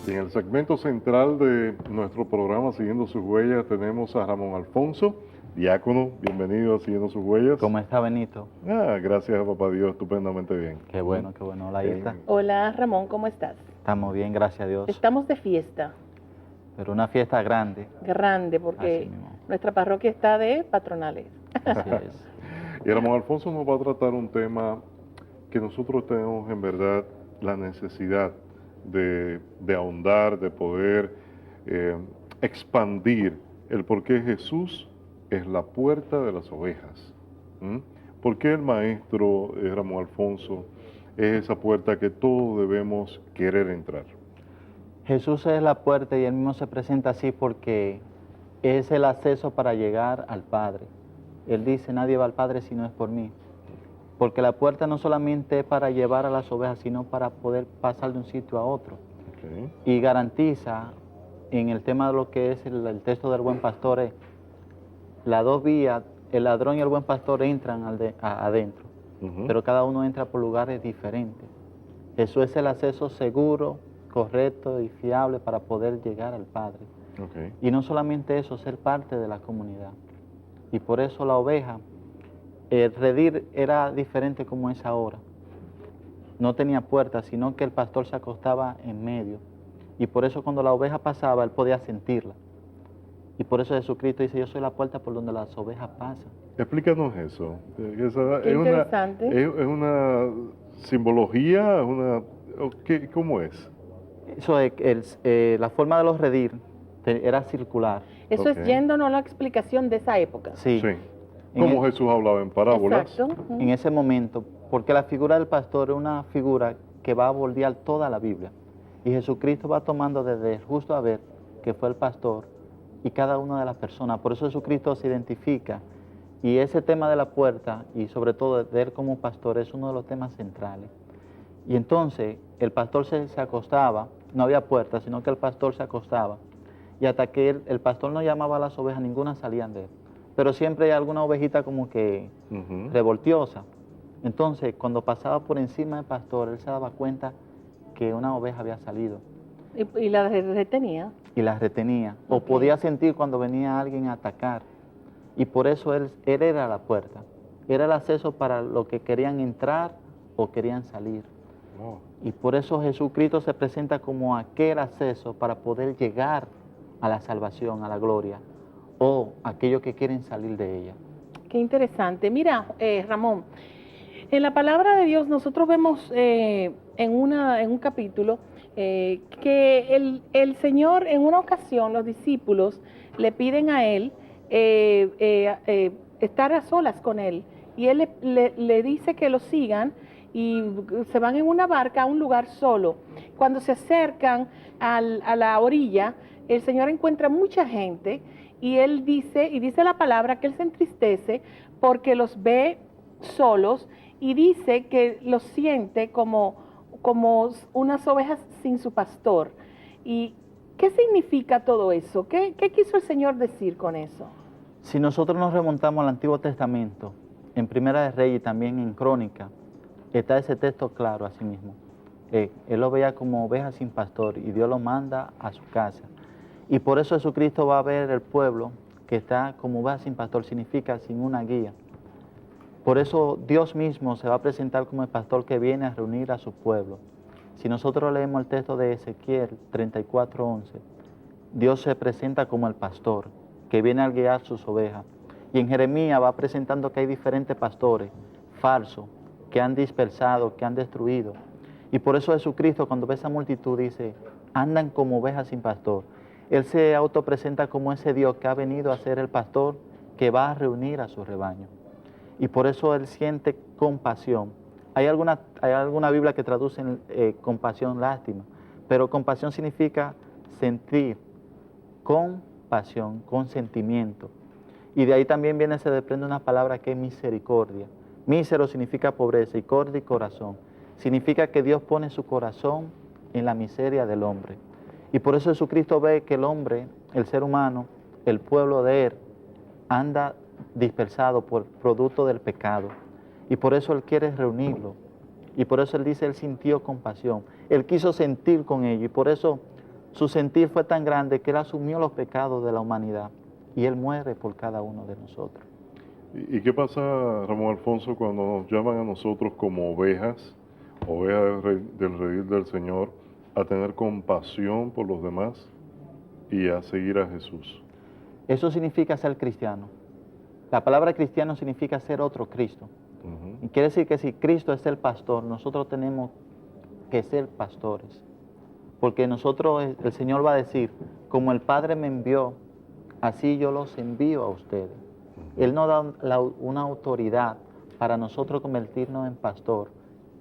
Y en el segmento central de nuestro programa, Siguiendo sus Huellas, tenemos a Ramón Alfonso, diácono. Bienvenido a Siguiendo sus Huellas. ¿Cómo está, Benito? Gracias a papá Dios, estupendamente bien. Qué bueno, qué bueno. Hola, Irta. Hola Ramón, ¿cómo estás? Estamos bien, gracias a Dios. Estamos de fiesta, Pero una fiesta grande. grande, Así porque mismo. nuestra parroquia está de patronales. Así es. Y Ramón Alfonso nos va a tratar un tema que nosotros tenemos en verdad la necesidad de ahondar, de poder expandir el por qué Jesús es la puerta de las ovejas. ¿Mm? ¿Por qué el maestro Ramón Alfonso es esa puerta que todos debemos querer entrar? Jesús es la puerta y Él mismo se presenta así porque es el acceso para llegar al Padre. Él dice, nadie va al Padre si no es por mí. Porque la puerta no solamente es para llevar a las ovejas, sino para poder pasar de un sitio a otro. Okay. Y garantiza, en el tema de lo que es el texto del buen pastor, es las dos vías, el ladrón y el buen pastor entran adentro, pero cada uno entra por lugares diferentes. Eso es el acceso seguro, correcto y fiable para poder llegar al Padre. Okay. Y no solamente eso, ser parte de la comunidad. Y por eso la oveja, el redil era diferente como es ahora. No tenía puerta, sino que el pastor se acostaba en medio. Y por eso cuando la oveja pasaba, él podía sentirla. Y por eso Jesucristo dice, yo soy la puerta por donde las ovejas pasan. Explícanos eso. Qué interesante. Es una simbología, ¿cómo es? Eso es, la forma de los redil era circular. Eso Ok. es yéndonos a la explicación de esa época. Sí. Sí. En Como Jesús hablaba en parábolas. Exacto. En ese momento, porque la figura del pastor es una figura que va a bordear toda la Biblia. Y Jesucristo va tomando desde justo a ver que fue el pastor y cada una de las personas. Por eso Jesucristo se identifica. Y ese tema de la puerta, y sobre todo de él como pastor, es uno de los temas centrales. Y entonces el pastor se acostaba, no había puerta, sino que el pastor se acostaba. Y hasta que el pastor no llamaba a las ovejas, ninguna salían de él. Pero siempre hay alguna ovejita como que revoltiosa. Entonces, cuando pasaba por encima del pastor, él se daba cuenta que una oveja había salido. Y la retenía. Y la retenía. O Ok. podía sentir cuando venía alguien a atacar. Y por eso él era la puerta. Era el acceso para los que querían entrar o querían salir. Oh. Y por eso Jesucristo se presenta como aquel acceso para poder llegar a la salvación, a la gloria, o aquellos que quieren salir de ella. Qué interesante. Mira, Ramón, en la palabra de Dios nosotros vemos en un capítulo que el Señor en una ocasión, los discípulos le piden a Él estar a solas con Él. Y Él le dice que lo sigan y se van en una barca a un lugar solo. Cuando se acercan a la orilla, el Señor encuentra mucha gente y Él dice la palabra que Él se entristece porque los ve solos y dice que los siente como unas ovejas sin su pastor. ¿Y qué significa todo eso? ¿Qué quiso el Señor decir con eso? Si nosotros nos remontamos al Antiguo Testamento, en Primera de Reyes y también en Crónica, está ese texto claro así mismo. Él lo veía como oveja sin pastor y Dios lo manda a su casa. Y por eso Jesucristo va a ver el pueblo que está como oveja sin pastor, significa sin una guía. Por eso Dios mismo se va a presentar como el pastor que viene a reunir a su pueblo. Si nosotros leemos el texto de Ezequiel 34:11, Dios se presenta como el pastor que viene a guiar sus ovejas. Y en Jeremías va presentando que hay diferentes pastores falsos que han dispersado, que han destruido. Y por eso Jesucristo, cuando ve esa multitud, dice, andan como ovejas sin pastor. Él se autopresenta como ese Dios que ha venido a ser el pastor que va a reunir a su rebaño. Y por eso Él siente compasión. Hay alguna Biblia que traduce compasión, lástima, pero compasión significa sentir, compasión, con sentimiento. Y de ahí también se desprende una palabra que es misericordia. Mísero significa pobreza y cordia y corazón. Significa que Dios pone su corazón en la miseria del hombre. Y por eso Jesucristo ve que el hombre, el ser humano, el pueblo de Él, anda dispersado por producto del pecado. Y por eso Él quiere reunirlo. Y por eso Él dice, Él sintió compasión. Él quiso sentir con ellos. Y por eso Su sentir fue tan grande que Él asumió los pecados de la humanidad y Él muere por cada uno de nosotros. ¿Y qué pasa, Ramón Alfonso, cuando nos llaman a nosotros como ovejas, ovejas del redil del Señor, a tener compasión por los demás y a seguir a Jesús? Eso significa ser cristiano. La palabra cristiano significa ser otro Cristo. Y quiere decir que si Cristo es el pastor, nosotros tenemos que ser pastores. Porque nosotros, el Señor va a decir, como el Padre me envió, así yo los envío a ustedes. Él nos da una autoridad para nosotros convertirnos en pastor,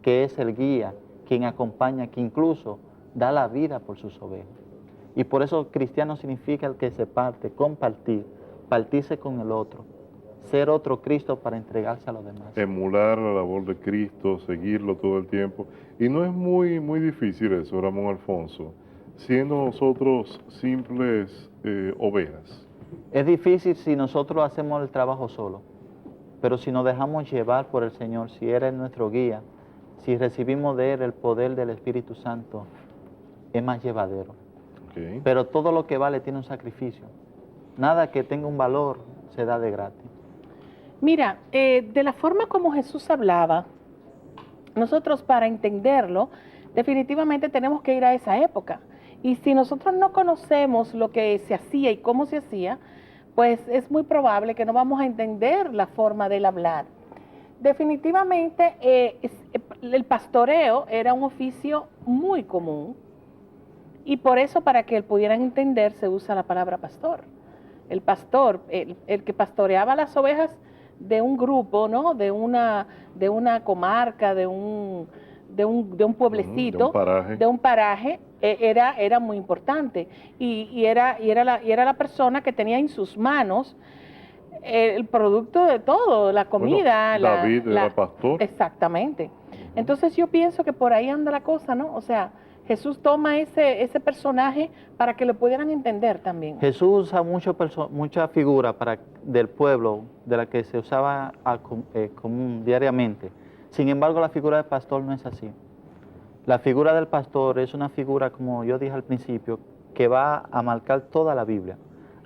que es el guía, quien acompaña, que incluso da la vida por sus ovejas. Y por eso cristiano significa el que se parte, compartir, partirse con el otro, ser otro Cristo para entregarse a los demás. Emular la labor de Cristo, seguirlo todo el tiempo. Y no es muy difícil eso, Ramón Alfonso, siendo nosotros simples ovejas. Es difícil si nosotros hacemos el trabajo solo, pero si nos dejamos llevar por el Señor, si Él es nuestro guía, si recibimos de Él el poder del Espíritu Santo, es más llevadero. Okay. Pero todo lo que vale tiene un sacrificio. Nada que tenga un valor se da de gratis. Mira, de la forma como Jesús hablaba, nosotros para entenderlo, definitivamente tenemos que ir a esa época. Y si nosotros no conocemos lo que se hacía y cómo se hacía, pues es muy probable que no vamos a entender la forma de él hablar. Definitivamente, el pastoreo era un oficio muy común y por eso para que pudieran entender se usa la palabra pastor. El pastor, el que pastoreaba las ovejas de un grupo, ¿no? De una comarca, de un pueblecito, de un paraje, era muy importante y era la persona que tenía en sus manos el producto de todo, la comida. Bueno, David era pastor. Exactamente. Entonces yo pienso que por ahí anda la cosa, ¿no? O sea, Jesús toma ese personaje para que lo pudieran entender también. Jesús usa mucha figura del pueblo, de la que se usaba común diariamente. Sin embargo, la figura del pastor no es así. La figura del pastor es una figura, como yo dije al principio, que va a marcar toda la Biblia.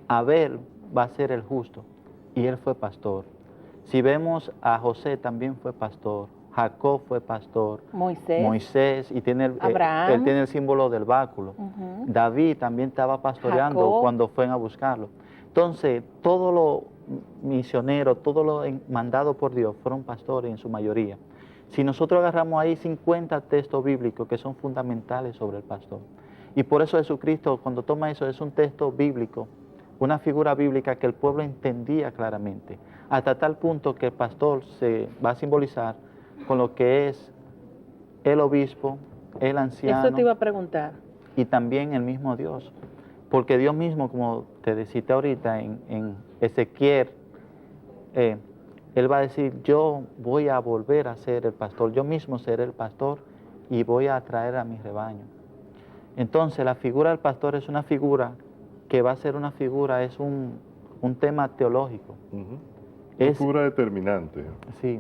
Abel va a ser el justo, y él fue pastor. Si vemos a José, también fue pastor. Jacob fue pastor. Moisés, y Abraham. Él tiene el símbolo del báculo. David también estaba pastoreando Jacob, cuando fueron a buscarlo. Entonces, todos los misioneros, todos los mandados por Dios fueron pastores en su mayoría. Si nosotros agarramos ahí 50 textos bíblicos que son fundamentales sobre el pastor. Y por eso Jesucristo, cuando toma eso, es un texto bíblico, una figura bíblica que el pueblo entendía claramente, hasta tal punto que el pastor se va a simbolizar con lo que es el obispo, el anciano. Eso te iba a preguntar. Y también el mismo Dios. Porque Dios mismo, como te cité ahorita en Ezequiel, Él va a decir, yo voy a volver a ser el pastor, yo mismo seré el pastor y voy a traer a mi rebaño. Entonces la figura del pastor es una figura que va a ser una figura, es un tema teológico. Una figura determinante. Sí,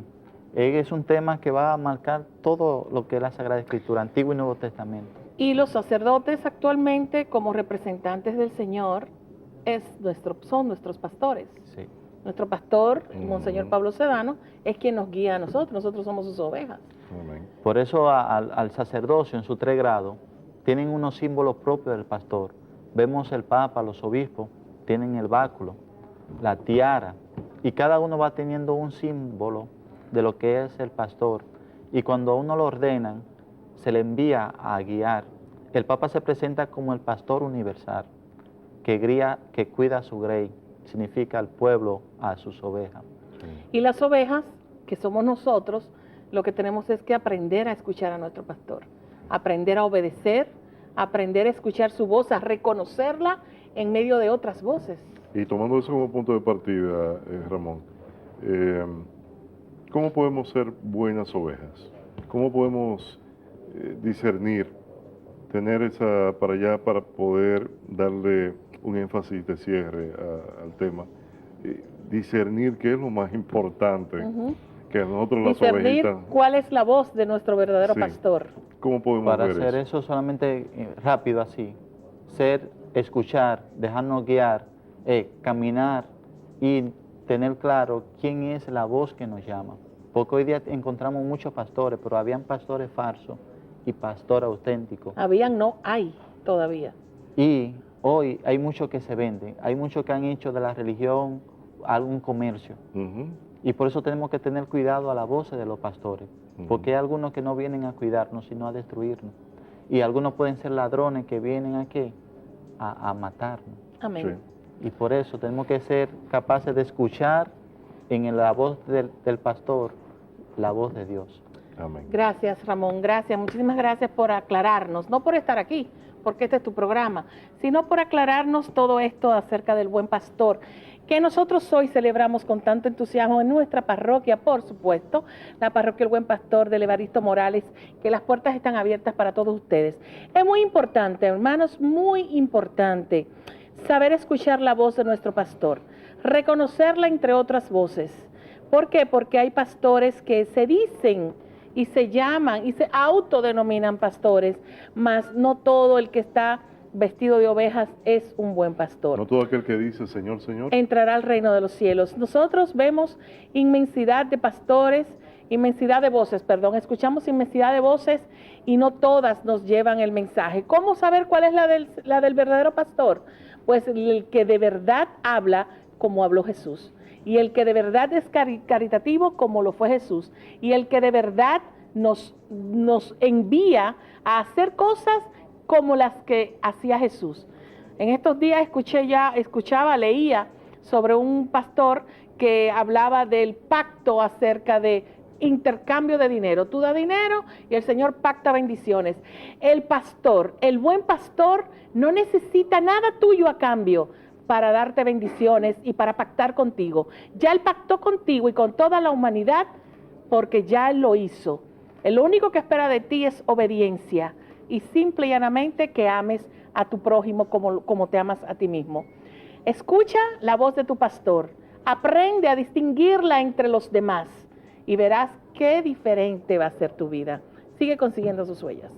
es un tema que va a marcar todo lo que es la Sagrada Escritura, Antiguo y Nuevo Testamento. Y los sacerdotes actualmente, como representantes del Señor, son nuestros pastores. Sí. Nuestro pastor, Monseñor Pablo Sedano, es quien nos guía a nosotros somos sus ovejas. Amén. Por eso al sacerdocio en sus 3 grados tienen unos símbolos propios del pastor. Vemos el Papa, los obispos, tienen el báculo, la tiara, y cada uno va teniendo un símbolo de lo que es el pastor. Y cuando a uno lo ordenan, se le envía a guiar. El Papa se presenta como el pastor universal, que cuida a su grey, significa al pueblo, a sus ovejas. Y las ovejas, que somos nosotros, lo que tenemos es que aprender a escuchar a nuestro pastor, aprender a obedecer, aprender a escuchar su voz, a reconocerla en medio de otras voces. Y tomando eso como punto de partida, Ramón, ¿cómo podemos ser buenas ovejas? ¿Cómo podemos discernir, tener esa para poder darle un énfasis de cierre al tema? Discernir qué es lo más importante que a nosotros las ovejitas. Discernir cuál es la voz de nuestro verdadero pastor. ¿Cómo podemos Para ver hacer eso solamente rápido así, escuchar, dejarnos guiar, caminar y tener claro quién es la voz que nos llama. Porque hoy día encontramos muchos pastores, pero habían pastores falsos y pastores auténticos. Habían, no hay todavía. Y hoy hay muchos que se venden, hay muchos que han hecho de la religión algún comercio. Ujú. Y por eso tenemos que tener cuidado a la voz de los pastores, porque hay algunos que no vienen a cuidarnos, sino a destruirnos. Y algunos pueden ser ladrones que vienen aquí a matarnos. Amén. Sí. Y por eso tenemos que ser capaces de escuchar en la voz del pastor, la voz de Dios. Amén. Gracias, Ramón, gracias. Muchísimas gracias por aclararnos, no por estar aquí, porque este es tu programa, sino por aclararnos todo esto acerca del buen pastor, que nosotros hoy celebramos con tanto entusiasmo en nuestra parroquia, por supuesto, la parroquia El Buen Pastor del Evaristo Morales, que las puertas están abiertas para todos ustedes. Es muy importante, hermanos, muy importante saber escuchar la voz de nuestro pastor, reconocerla entre otras voces. ¿Por qué? Porque hay pastores que se dicen y se llaman y se autodenominan pastores, mas no todo el que está vestido de ovejas es un buen pastor. No todo aquel que dice Señor, Señor. Entrará al reino de los cielos. Nosotros vemos inmensidad de pastores, inmensidad de voces, escuchamos inmensidad de voces y no todas nos llevan el mensaje. ¿Cómo saber cuál es la del verdadero pastor? Pues el que de verdad habla como habló Jesús, y el que de verdad es caritativo como lo fue Jesús, y el que de verdad nos envía a hacer cosas como las que hacía Jesús. En estos días leía sobre un pastor que hablaba del pacto acerca de intercambio de dinero. Tú das dinero y el Señor pacta bendiciones. El pastor, el buen pastor, no necesita nada tuyo a cambio para darte bendiciones y para pactar contigo. Ya Él pactó contigo y con toda la humanidad porque ya Él lo hizo. Lo único que espera de ti es obediencia y simple y llanamente que ames a tu prójimo como te amas a ti mismo. Escucha la voz de tu pastor, aprende a distinguirla entre los demás y verás qué diferente va a ser tu vida. Sigue consiguiendo sus huellas.